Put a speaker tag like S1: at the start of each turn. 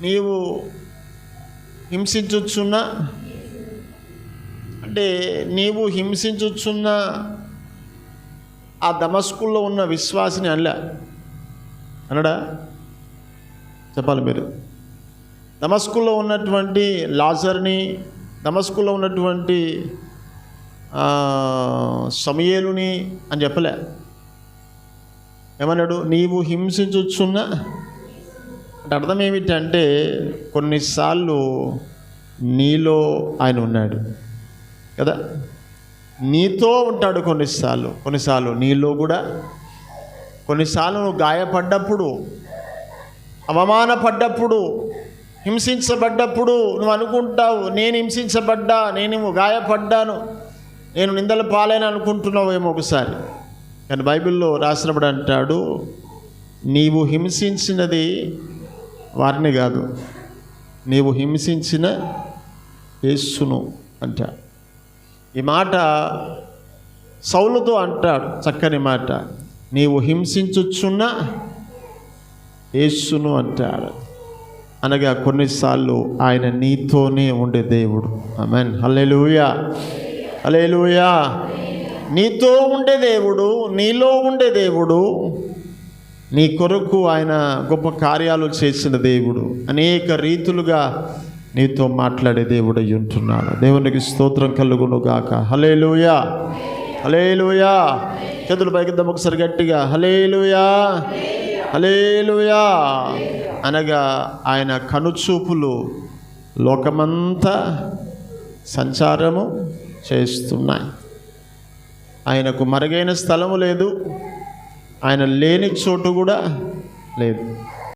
S1: నీవు హింసించుచున్నా అంటే నీవు హింసించుచున్న ఆ దమస్కుల్లో ఉన్న విశ్వాసిని అనడా చెప్పాలి మీరు. దమస్కులో ఉన్నటువంటి లాజర్ని, దమస్కులో ఉన్నటువంటి సమూయేలుని అని చెప్పలే. ఏమన్నాడు? నీవు హింసించుచున్న అంటే అర్థం ఏమిటంటే కొన్నిసార్లు నీలో ఆయన ఉన్నాడు కదా, నీతో ఉంటాడు. కొన్నిసార్లు నీలో కూడా, కొన్నిసార్లు నువ్వు గాయపడ్డప్పుడు, అవమానపడ్డప్పుడు, హింసించబడ్డప్పుడు నువ్వు అనుకుంటావు నేను హింసించబడ్డా, నేను గాయపడ్డాను, నేను నిందల పాలైన అనుకుంటున్నావేమో ఒకసారి. కానీ బైబిల్లో రాసినప్పుడు అంటాడు, నీవు హింసించినది వారిని కాదు, నీవు హింసించిన యేసును అంటాడు. ఈ మాట సౌలుతో అంటాడు, చక్కని మాట. నీవు హింసించుచున్న యేసును అంటాడు. అనగా కొన్నిసార్లు ఆయన నీతోనే ఉండే దేవుడు. ఆమేన్, హల్లెలూయా, హల్లెలూయా. నీతో ఉండే దేవుడు, నీలో ఉండే దేవుడు, నీ కొరకు ఆయన గొప్ప కార్యాలు చేసిన దేవుడు, అనేక రీతులుగా నీతో మాట్లాడే దేవుడు అయి ఉంటున్నాడు. దేవునికి స్తోత్రం కలుగును గాక. హల్లెలూయా, హల్లెలూయా. చేతులు పైకిద్దాం ఒకసారి గట్టిగా, హల్లెలూయా, హల్లెలూయా. అనగా ఆయన కనుచూపులు లోకమంతా సంచారము చేస్తున్నాయి. ఆయనకు మరుగైన స్థలము లేదు, ఆయన లేని చోటు కూడా లేదు.